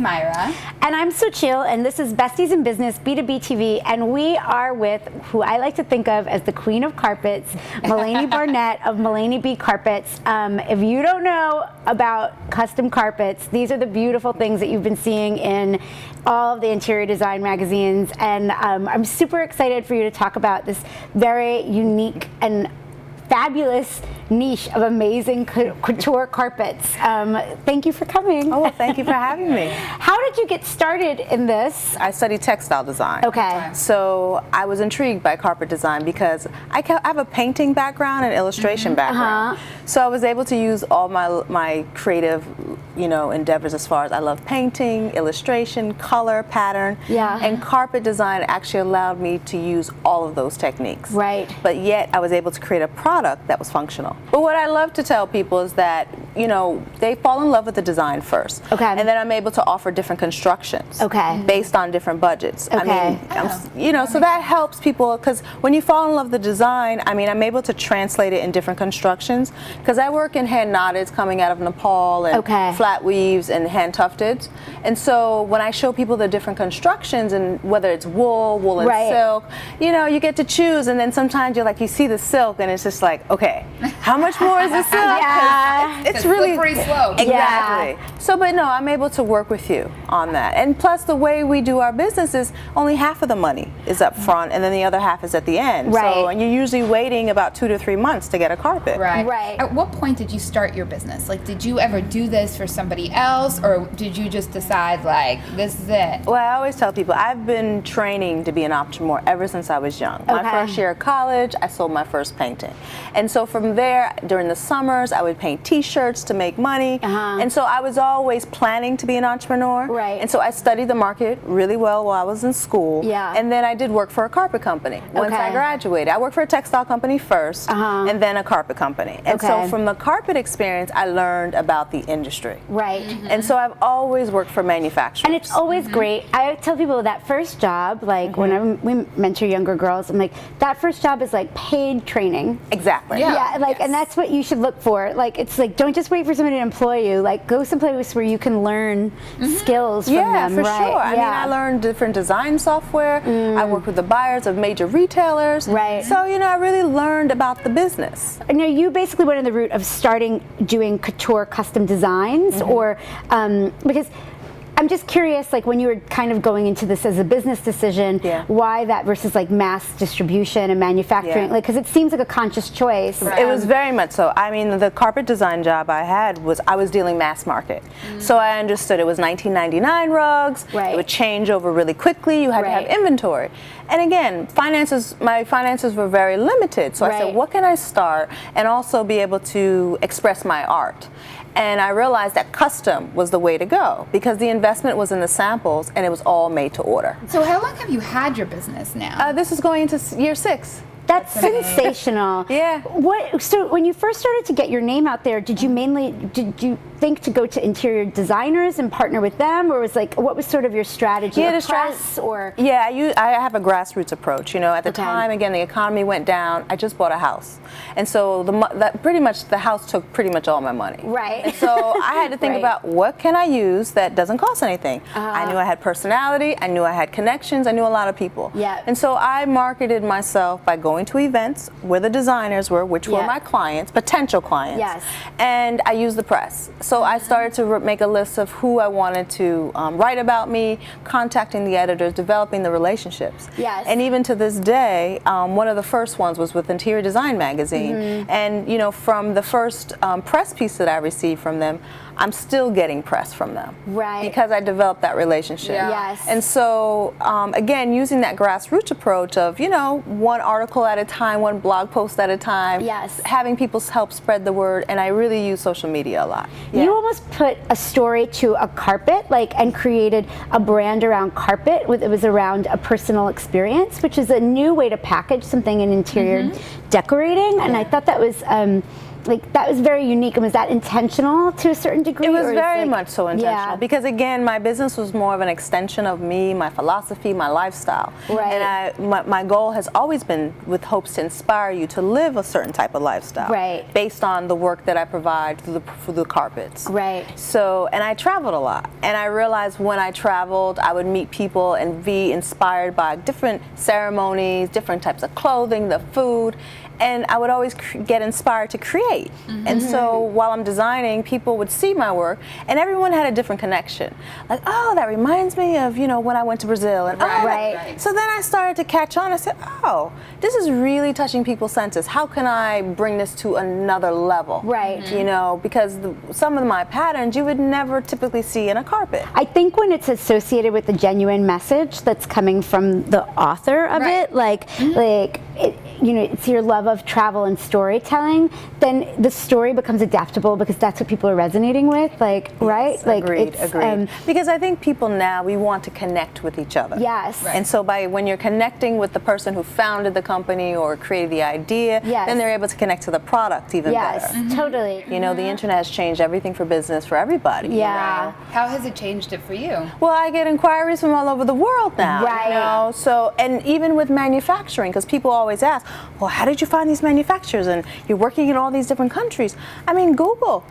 Myra. And I'm Suchil, and this is Besties in Business, B2B TV, and we are with who I like to think of as the queen of carpets, Malene Barnett of Malene B Carpets. If you don't know about custom carpets, these are the beautiful things that you've been seeing in all of the interior design magazines, and I'm super excited for you to talk about this very unique and fabulous niche of amazing couture carpets. Thank you for coming. Oh, well, thank you for having me. How did you get started in this? I studied textile design. Okay. So I was intrigued by carpet design because I have a painting background and illustration background. So I was able to use all my creative, endeavors as far as I love painting, illustration, color, pattern. Yeah. And carpet design actually allowed me to use all of those techniques. Right. But yet I was able to create a product that was functional. But what I love to tell people is that, they fall in love with the design first. Okay. And then I'm able to offer different constructions. Okay. Based on different budgets. Okay. So that helps people, because when you fall in love with the design, I'm able to translate it in different constructions, because I work in hand knotted coming out of Nepal and flat weaves and hand tufted. And so when I show people the different constructions, and whether it's wool and silk, you get to choose, and then sometimes you see the silk and it's just like, okay, how much more is the silk? Yeah. It's really slippery slope. Exactly. Yeah. So, but no, I'm able to work with you on that. And plus, the way we do our business is only half of the money is up front, and then the other half is at the end. Right. So, and you're usually waiting about 2 to 3 months to get a carpet. Right. Right. At what point did you start your business? Did you ever do this for somebody else, or did you just decide, this is it? Well, I always tell people I've been training to be an entrepreneur ever since I was young. My first year of college, I sold my first painting. And so from there, during the summers, I would paint t-shirts to make money. And so I was always planning to be an entrepreneur. Right. And so I studied the market really well while I was in school. Yeah. And then I did work for a carpet company once I graduated. I worked for a textile company first, and then a carpet company. And so from the carpet experience, I learned about the industry. Right. And so I've always worked for manufacturers. And it's always great. I tell people that first job, when we mentor younger girls, I'm like, that first job is like paid training. Exactly. Yeah. And that's what you should look for. It's don't just wait for somebody to employ you. Go someplace where you can learn skills from them. Yeah, for sure. I learned different design software. I worked with the buyers of major retailers. Right. So, I really learned about the business. Now, you basically went on the route of starting doing couture custom designs, or because I'm just curious, when you were kind of going into this as a business decision, why that versus mass distribution and manufacturing? Because it seems like a conscious choice. It was very much so. The carpet design job I had I was dealing mass market. So I understood it was 1999 rugs. It would change over really quickly. You had to have inventory. And again, my finances were very limited. So I said, what can I start and also be able to express my art? And I realized that custom was the way to go, because the investment was in the samples and it was all made to order. So how long have you had your business now? This is going into year 6. That's sensational. Yeah. So when you first started to get your name out there, did you think to go to interior designers and partner with them, or what was sort of your strategy? Yeah, I have a grassroots approach. At the time, again, the economy went down. I just bought a house, and so pretty much the house took pretty much all my money. Right. And so I had to think about what can I use that doesn't cost anything. I knew I had personality. I knew I had connections. I knew a lot of people. Yeah. And so I marketed myself by going to events where the designers were, which were my clients, potential clients. Yes. And I used the press. So I started to make a list of who I wanted to write about me, contacting the editors, developing the relationships. Yes. And even to this day, one of the first ones was with Interior Design Magazine. And from the first press piece that I received from them, I'm still getting press from them. Right. Because I developed that relationship. Yeah. Yes. And so, again, using that grassroots approach of, one article at a time, one blog post at a time. Yes. Having people help spread the word, and I really use social media a lot. Yeah. You almost put a story to a carpet, and created a brand around carpet. It was around a personal experience, which is a new way to package something in interior decorating. And I thought that was like that was very unique. And was that intentional to a certain degree? It was or very like, much so intentional yeah. because again, my business was more of an extension of me, my philosophy, my lifestyle. Right. And my goal has always been with hopes to inspire you to live a certain type of lifestyle. Right. Based on the work that I provide through the carpets. Right. So, and I traveled a lot. And I realized when I traveled, I would meet people and be inspired by different ceremonies, different types of clothing, the food. And I would always get inspired to create. And so while I'm designing, people would see my work, and everyone had a different connection. Like, oh, that reminds me of, you know, when I went to Brazil. And Right. So then I started to catch on. I said, oh, this is really touching people's senses. How can I bring this to another level? Right. You know, because some of my patterns you would never typically see in a carpet. I think when it's associated with the genuine message that's coming from the author of Right. it, like it, you know, it's your love of travel and storytelling, then the story becomes adaptable because that's what people are resonating with, like, right? Like, Agreed, it's, agreed. Because I think people now, we want to connect with each other. Yes. Right. And so when you're connecting with the person who founded the company or created the idea, Yes. then they're able to connect to the product even Yes, better. totally. You know, the internet has changed everything for business for everybody. Yeah. How has it changed it for you? Well, I get inquiries from all over the world now. Right. You know, so, and even with manufacturing, because people always ask, well, how did you find these manufacturers? And you're working in all these different countries. I mean, Google.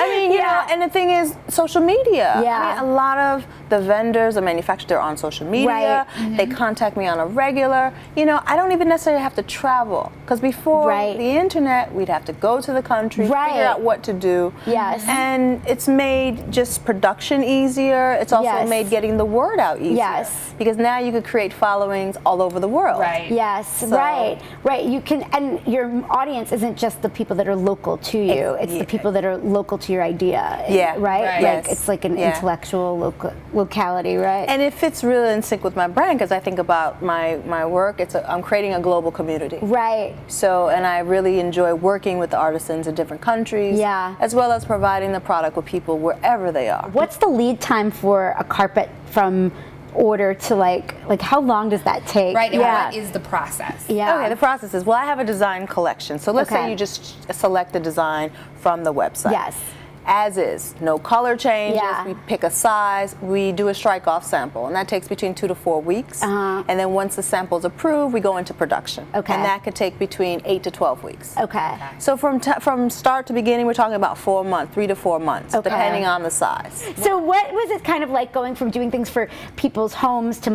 I mean, you know, and the thing is, social media. Yeah. I mean, a lot of the vendors, the manufacturers, they're on social media. Right. They contact me on a regular. You know, I don't even necessarily have to travel. Because before Right. the internet, we'd have to go to the country, Right. figure out what to do. Yes. And it's made just production easier. It's also Yes. made getting the word out easier. Yes. Because now you could create followings all over the world. Right. Yes, right. You can, and your audience isn't just the people that are local to you. It's the people that are local to your idea. Yeah. Right? Right. Like Yes. it's like an Yeah. intellectual locality, right? And it fits really in sync with my brand because I think about my work. I'm creating a global community. Right. So, and I really enjoy working with the artisans in different countries. Yeah. As well as providing the product with people wherever they are. What's the lead time for a carpet from order to like how long does that take? Right, and Yeah. what is the process? Yeah. Okay, the process is, well, I have a design collection. So let's Okay. say you just select the design from the website. Yes. As is, no color changes. Yeah. We pick a size. We do a strike-off sample, and that takes between 2 to 4 weeks. Uh-huh. And then once the sample's approved, we go into production. Okay. And that could take between 8 to 12 weeks. Okay. So from start to beginning, we're talking about 4 months, 3 to 4 months, Okay. depending on the size. So what was it kind of like going from doing things for people's homes to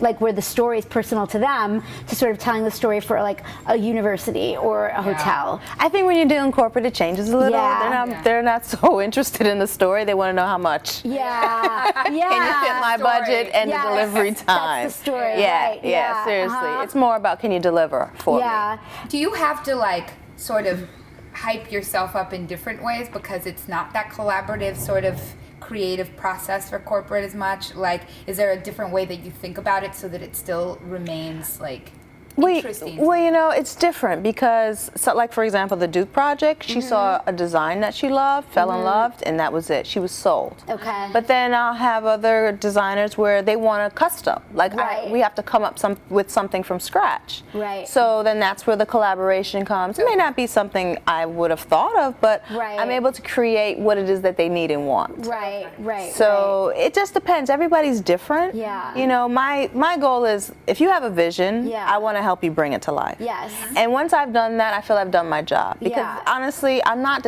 like where the story is personal to them to sort of telling the story for like a university or a hotel? I think when you're doing corporate, it changes a little. Yeah. They're not so interested in the story. They want to know how much. Yeah. Yeah. Can you fit my Story. budget and Yes. the delivery time? That's the story, Yeah, right, yeah, yeah, seriously. uh-huh. It's more about can you deliver for me? Yeah. Do you have to like sort of hype yourself up in different ways because it's not that collaborative sort of creative process for corporate as much? Like, is there a different way that you think about it so that it still remains like interesting? Well, you know, it's different because, so like for example, the Duke project, she saw a design that she loved, fell in love, and that was it. She was sold. Okay. But then I'll have other designers where they want a custom. Like Right. we have to come up with something from scratch. Right. So then that's where the collaboration comes. It may not be something I would have thought of, but Right. I'm able to create what it is that they need and want. Right. Right. So it just depends. Everybody's different. Yeah. You know, my goal is if you have a vision, Yeah. I want to help you bring it to life. Yes. And once I've done that, I feel I've done my job. Because Yeah. honestly, I'm not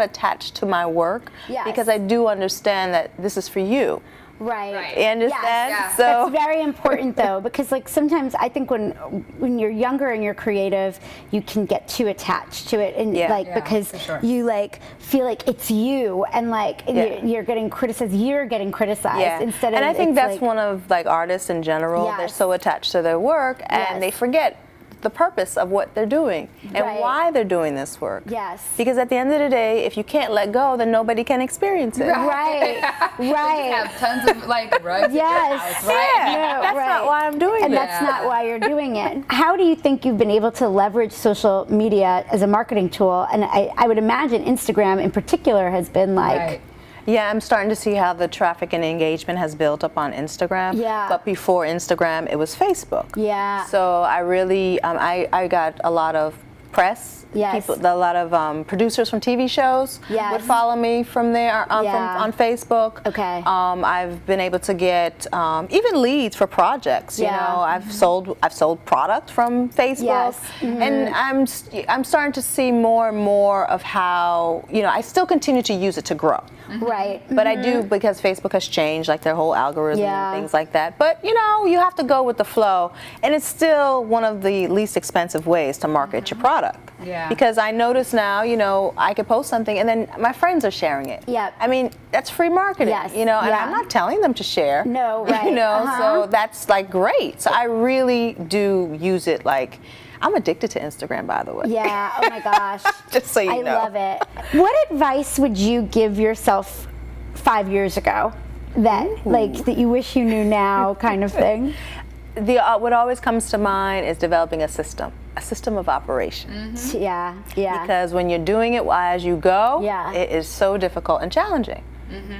attached to my work. Yes. Because I do understand that this is for you. Right. Right. You understand? Yes. So That's very important though, because like sometimes I think when you're younger and you're creative, you can get too attached to it, and Yeah. like Yeah, because for sure. you like feel like it's you, and like Yeah. you're getting criticized. You're getting criticized yeah. instead of. And I think it's that's like, one of like artists in general. They're Yes. so attached to their work and Yes. they forget the purpose of what they're doing and Right. why they're doing this work. Yes. Because at the end of the day, if you can't let go, then nobody can experience it. Right. Right. have tons of like rugs Yes. in your house, right? Yeah. No, That's right. not why I'm doing And it. that's not why you're doing it. How do you think you've been able to leverage social media as a marketing tool? And I would imagine Instagram in particular has been like, Right. Yeah, I'm starting to see how the traffic and engagement has built up on Instagram. Yeah. But before Instagram, it was Facebook. Yeah. So I really, I got a lot of press. Yes. People, a lot of producers from TV shows Yes. would follow me from there on Facebook. Okay. I've been able to get even leads for projects. You know, I've sold product from Facebook, and I'm starting to see more and more of how, you know, I still continue to use it to grow. Right. But I do, because Facebook has changed, like their whole algorithm and things like that. But you know, you have to go with the flow, and it's still one of the least expensive ways to market your product. Yeah. Because I notice now, you know, I could post something and then my friends are sharing it. Yep. I mean, that's free marketing. Yes. You know, and Yeah. I'm not telling them to share. No, right. You know, so that's like great. So I really do use it. Like, I'm addicted to Instagram, by the way. Yeah. Oh my gosh. Just so you know. I love it. What advice would you give yourself 5 years ago that, like, that you wish you knew now, kind of thing? What always comes to mind is developing a system of operation. Yeah. Yeah. Because when you're doing it as you go, Yeah. it is so difficult and challenging.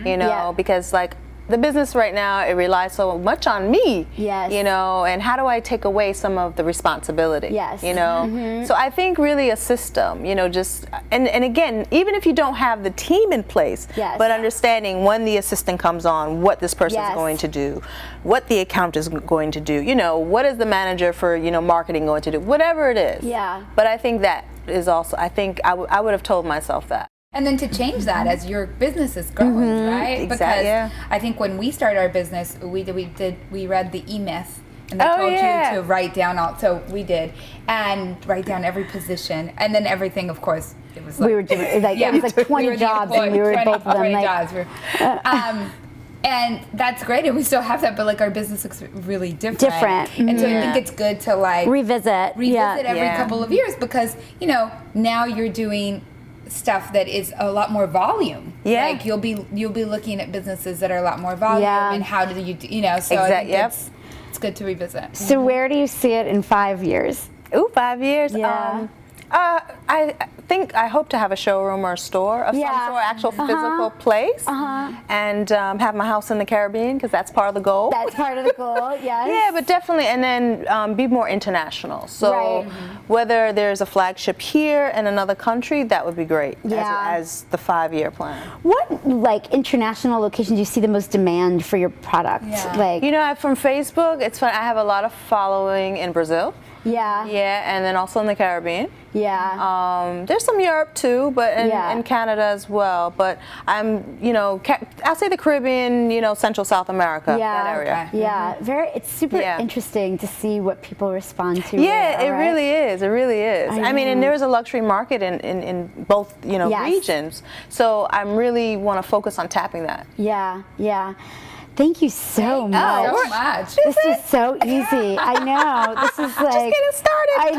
You know, because like the business right now, it relies so much on me. Yes. You know, and how do I take away some of the responsibility? Yes. You know, so I think really a system. You know, just and again, even if you don't have the team in place, Yes. but understanding when the assistant comes on, what this person is Yes. going to do, what the account is going to do. You know, what is the manager for marketing going to do? Whatever it is. Yeah. But I think that is also. I think I would have told myself that. And then to change that as your business is growing, right? Exactly, Because yeah. I think when we started our business, we read the E-Myth, and they Oh, told yeah. you to write down so we did, and write down every position, and then everything, of course, it was like We were doing, like, it was like 20 we were the jobs, and we were 20 both of them 20 like, jobs. And that's great, and we still have that, but like our business looks really different. And so I think it's good to like revisit every couple of years, because you know now you're doing stuff that is a lot more volume. Yeah. Like you'll be looking at businesses that are a lot more volume, Yeah. and how do you so I think Yep. it's good to revisit. So where do you see it in 5 years? Ooh, 5 years. Yeah. I hope to have a showroom or a store of some sort, actual physical place, and have my house in the Caribbean, because that's part of the goal. That's part of the goal, yes. Yeah, but definitely, and then be more international. So Right. whether there's a flagship here in another country, that would be great Yeah. as the 5-year plan. What, like, international locations do you see the most demand for your product? Yeah. Like, You know, from Facebook, it's fun. I have a lot of following in Brazil. yeah. Yeah, and then also in the Caribbean. Yeah. There's some Europe too, but Yeah. and Canada as well. But I'm, I'll say the Caribbean, Central South America, Yeah. that area. Okay. Yeah. It's super Yeah. interesting to see what people respond to. Yeah, there, it right? really is. It really is. I mean, and know. there is a luxury market in both, Yes. regions. So I'm really want to focus on tapping that. Yeah. Yeah. Thank you so much. So much. This is so easy. I know. This is like Just getting started. I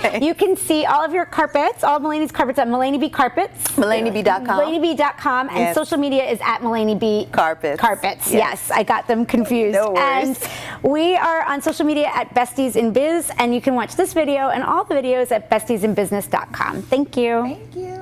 know. You can see all of your carpets, all of Malene's carpets at Malene B Carpets. MaleneB.com. MaleneB.com, and Yes. social media is at Malene B Carpets. Carpets. Yes. Yes, I got them confused. No worries. And we are on social media at Besties in Biz, and you can watch this video and all the videos at bestiesinbusiness.com. Thank you. Thank you.